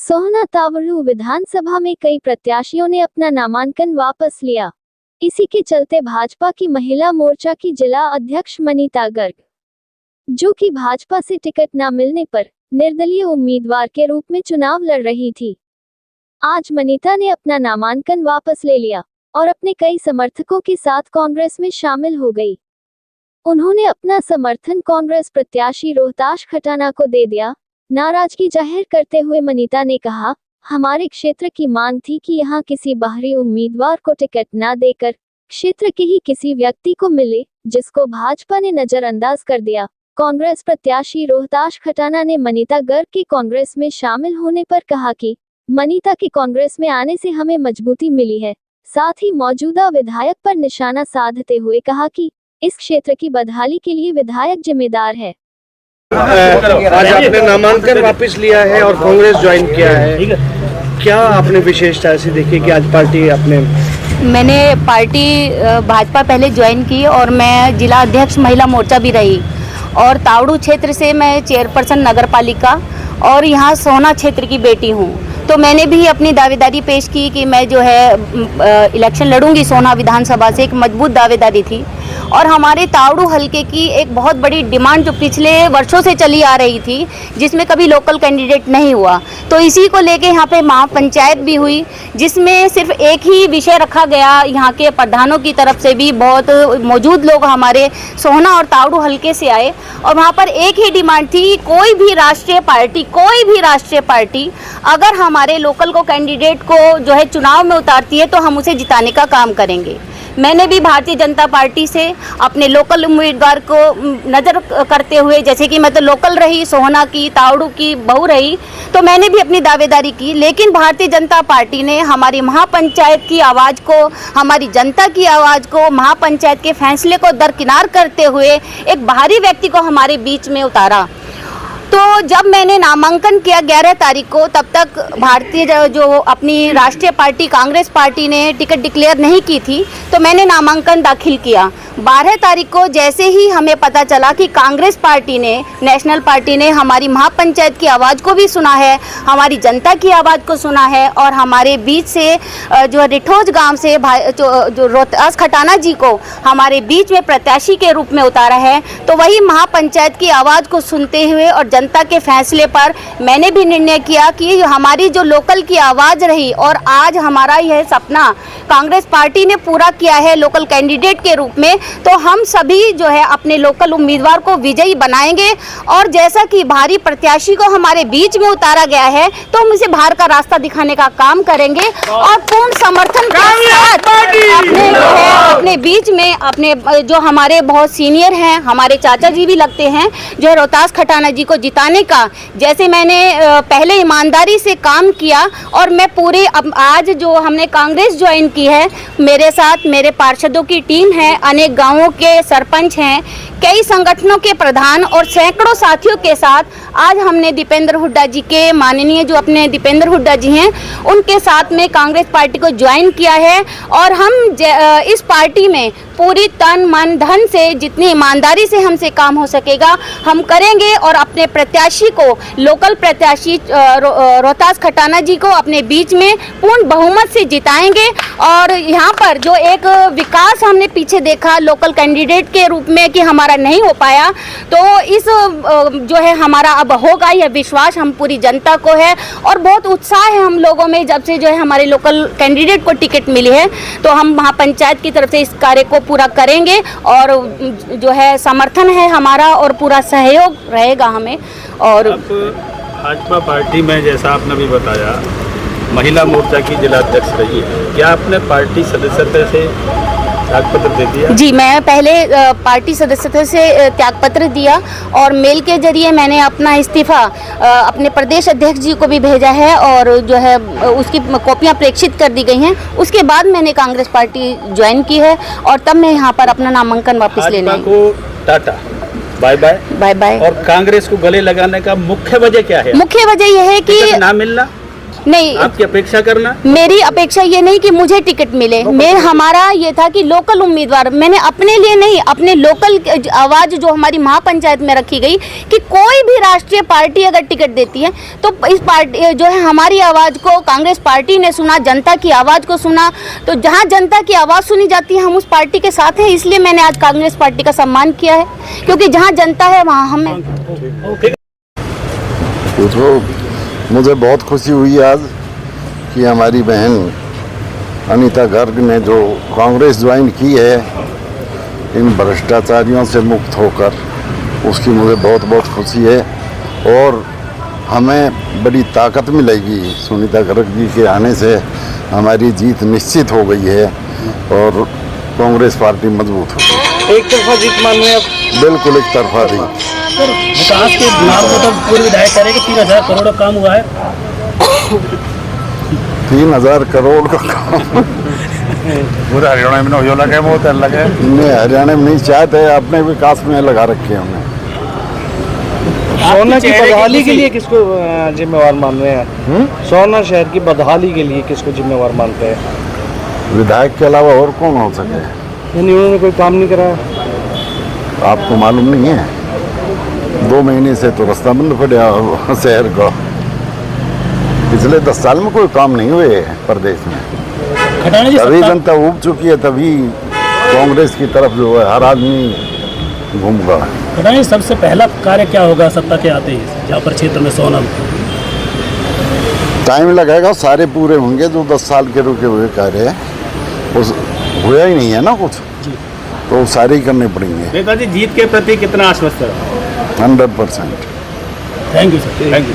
सोहना तावड़ू विधानसभा में कई प्रत्याशियों ने अपना नामांकन वापस लिया। इसी के चलते भाजपा की महिला मोर्चा की जिला अध्यक्ष मनीता गर्ग, जो कि भाजपा से टिकट न मिलने पर निर्दलीय उम्मीदवार के रूप में चुनाव लड़ रही थी, आज मनीता ने अपना नामांकन वापस ले लिया और अपने कई समर्थकों के साथ कांग्रेस में शामिल हो गई। उन्होंने अपना समर्थन कांग्रेस प्रत्याशी रोहताश खटाना को दे दिया। नाराजगी जाहिर करते हुए मनीता ने कहा, हमारे क्षेत्र की मांग थी कि यहां किसी बाहरी उम्मीदवार को टिकट न देकर क्षेत्र के ही किसी व्यक्ति को मिले, जिसको भाजपा ने नजरअंदाज कर दिया। कांग्रेस प्रत्याशी रोहताश खटाना ने मनीता गर्ग के कांग्रेस में शामिल होने पर कहा कि मनीता के कांग्रेस में आने से हमें मजबूती मिली है। साथ ही मौजूदा विधायक पर निशाना साधते हुए कहा कि इस क्षेत्र की बदहाली के लिए विधायक जिम्मेदार है। आज आपने नामांकन वापस लिया है और कांग्रेस ज्वाइन किया है, क्या आपने विशेषता ऐसी देखी कि आज पार्टी मैंने पार्टी भाजपा पहले ज्वाइन की और मैं जिला अध्यक्ष महिला मोर्चा भी रही और तावड़ू क्षेत्र से मैं चेयरपर्सन नगर पालिका और यहाँ सोहना क्षेत्र की बेटी हूँ। तो मैंने भी अपनी दावेदारी पेश की कि मैं जो है इलेक्शन लड़ूंगी सोहना विधानसभा से। एक मजबूत दावेदारी थी और हमारे तावड़ू हलके की एक बहुत बड़ी डिमांड जो पिछले वर्षों से चली आ रही थी, जिसमें कभी लोकल कैंडिडेट नहीं हुआ, तो इसी को लेके यहाँ पे महापंचायत भी हुई, जिसमें सिर्फ एक ही विषय रखा गया। यहाँ के प्रधानों की तरफ से भी बहुत मौजूद लोग हमारे सोहना और तावड़ू हलके से आए और वहाँ पर एक ही डिमांड थी, कोई भी राष्ट्रीय पार्टी अगर हमारे लोकल को कैंडिडेट को जो है चुनाव में उतारती है तो हम उसे जिताने का काम करेंगे। मैंने भी भारतीय जनता पार्टी से अपने लोकल उम्मीदवार को नज़र करते हुए, जैसे कि मैं तो लोकल रही, सोहना की तावड़ू की बहू रही, तो मैंने भी अपनी दावेदारी की। लेकिन भारतीय जनता पार्टी ने हमारी महापंचायत की आवाज़ को, हमारी जनता की आवाज़ को, महापंचायत के फैसले को दरकिनार करते हुए एक बाहरी व्यक्ति को हमारे बीच में उतारा। तो जब मैंने नामांकन किया 11 तारीख को, तब तक भारतीय जो अपनी राष्ट्रीय पार्टी कांग्रेस पार्टी ने टिकट डिक्लेयर नहीं की थी, तो मैंने नामांकन दाखिल किया। 12 तारीख को जैसे ही हमें पता चला कि कांग्रेस पार्टी ने, नेशनल पार्टी ने हमारी महापंचायत की आवाज़ को भी सुना है, हमारी जनता की आवाज़ को सुना है और हमारे बीच से जो रिठोज गांव से जो रोहताश खटाना जी को हमारे बीच में प्रत्याशी के रूप में उतारा है, तो वही महापंचायत की आवाज़ को सुनते हुए और जनता के फैसले पर मैंने भी निर्णय किया कि हमारी जो लोकल की आवाज़ रही और आज हमारा यह सपना कांग्रेस पार्टी ने पूरा किया है लोकल कैंडिडेट के रूप में, तो हम सभी जो है अपने लोकल उम्मीदवार को विजयी बनाएंगे। और जैसा कि भारी प्रत्याशी को हमारे बीच में उतारा गया है, तो हम इसे बाहर का रास्ता दिखाने का काम करेंगे और पूर्ण समर्थन के साथ अपने बीच में अपने जो हमारे बहुत सीनियर हैं, हमारे चाचा जी भी लगते हैं, जो है रोहताश खटाना जी को जिताने का, जैसे मैंने पहले ईमानदारी से काम किया और मैं पूरे आज जो हमने कांग्रेस ज्वाइन की है, मेरे साथ मेरे पार्षदों की टीम है, अनेक गांवों के सरपंच हैं, कई संगठनों के प्रधान और सैकड़ों साथियों के साथ आज हमने दीपेंद्र हुड्डा जी के, माननीय जो अपने दीपेंद्र हुड्डा जी हैं, उनके साथ में कांग्रेस पार्टी को ज्वाइन किया है और हम इस पार्टी में पूरी तन मन धन से जितनी ईमानदारी से हमसे काम हो सकेगा हम करेंगे और अपने प्रत्याशी को, लोकल प्रत्याशी रोहताश खटाना जी को अपने बीच में पूर्ण बहुमत से जिताएंगे। और यहाँ पर जो एक विकास हमने पीछे देखा लोकल कैंडिडेट के रूप में कि हमारा नहीं हो पाया, तो इस जो है हमारा अब होगा, यह विश्वास हम पूरी जनता को है और बहुत उत्साह है हम लोगों में। जब से जो है हमारे लोकल कैंडिडेट को टिकट मिली है, तो हम महापंचायत की तरफ से इस कार्य को पूरा करेंगे और जो है समर्थन है हमारा और पूरा सहयोग रहेगा हमें। और भाजपा पार्टी में जैसा आपने भी बताया महिला मोर्चा की जिला अध्यक्ष रही है, क्या आपने पार्टी सदस्यता से त्यागपत्र दे दिया? जी, मैं पहले पार्टी सदस्यता से त्यागपत्र दिया और मेल के जरिए मैंने अपना इस्तीफा अपने प्रदेश अध्यक्ष जी को भी भेजा है और जो है उसकी कॉपियां प्रेषित कर दी गई हैं। उसके बाद मैंने कांग्रेस पार्टी ज्वाइन की है और तब मैं यहाँ पर अपना नामांकन वापस लेने को टाटा बाय बाय। और कांग्रेस को गले लगाने का मुख्य वजह क्या है? मुख्य वजह यह है कि ना मिलना नहीं, आपकी अपेक्षा करना? मेरी अपेक्षा ये नहीं कि मुझे टिकट मिले, हमारा ये था कि लोकल उम्मीदवार, मैंने अपने लिए नहीं, अपने लोकल आवाज जो हमारी महापंचायत में रखी गई कि कोई भी राष्ट्रीय पार्टी अगर टिकट देती है तो इस पार्टी जो है हमारी आवाज को कांग्रेस पार्टी ने सुना, जनता की आवाज को सुना। तो जहाँ जनता की आवाज सुनी जाती है हम उस पार्टी के साथ हैं, इसलिए मैंने आज कांग्रेस पार्टी का सम्मान किया है, क्योंकि जहाँ जनता है वहाँ हम हैं। तो मुझे बहुत खुशी हुई आज कि हमारी बहन अनीता गर्ग ने जो कांग्रेस ज्वाइन की है इन भ्रष्टाचारियों से मुक्त होकर, उसकी मुझे बहुत बहुत खुशी है। और हमें बड़ी ताकत मिलेगी, सुनीता गर्ग जी के आने से हमारी जीत निश्चित हो गई है और कांग्रेस पार्टी मजबूत हो गई। एक तरफा जीत मान रहे हैं आप? बिल्कुल एक तरफा जीत। विकास के नाम को तो पूर्व विधायक कह रहे हैं कि 3000 करोड़ का काम हुआ है। 3000 करोड़ का काम पूरे हरियाणा में हो लगे, बहुत लगे। नहीं, हरियाणा में नहीं, चाहते अपने विकास में लगा रखे हैं हमने। सोना की बदहाली के लिए किसको जिम्मेवार मान रहे हैं? सोना शहर की बदहाली के लिए किसको जिम्मेवार मानते हैं? विधायक के अलावा और कौन हो सके? यानी उन्होंने कोई काम नहीं कराया? आपको मालूम नहीं है? 2 महीने से तो रास्ता बंद पड़ा शहर का। पिछले 10 साल में कोई काम नहीं हुए प्रदेश में। खटाना जी तभी सत्ता, जनता उब चुकी है, तभी कांग्रेस की तरफ जो है हर आदमी घूम गया। खटाना जी सबसे पहला कार्य क्या होगा सत्ता के आते ही यहाँ पर क्षेत्र में सोना में? टाइम लगेगा, सारे पूरे होंगे जो 10 साल के रुके हुए कार्य है, उस हुआ ही नहीं है ना कुछ, तो सारे ही करने पड़ेंगे। नेताजी जीत के प्रति कितना आश्वस्त है? 100%। Thank you sir, thank you.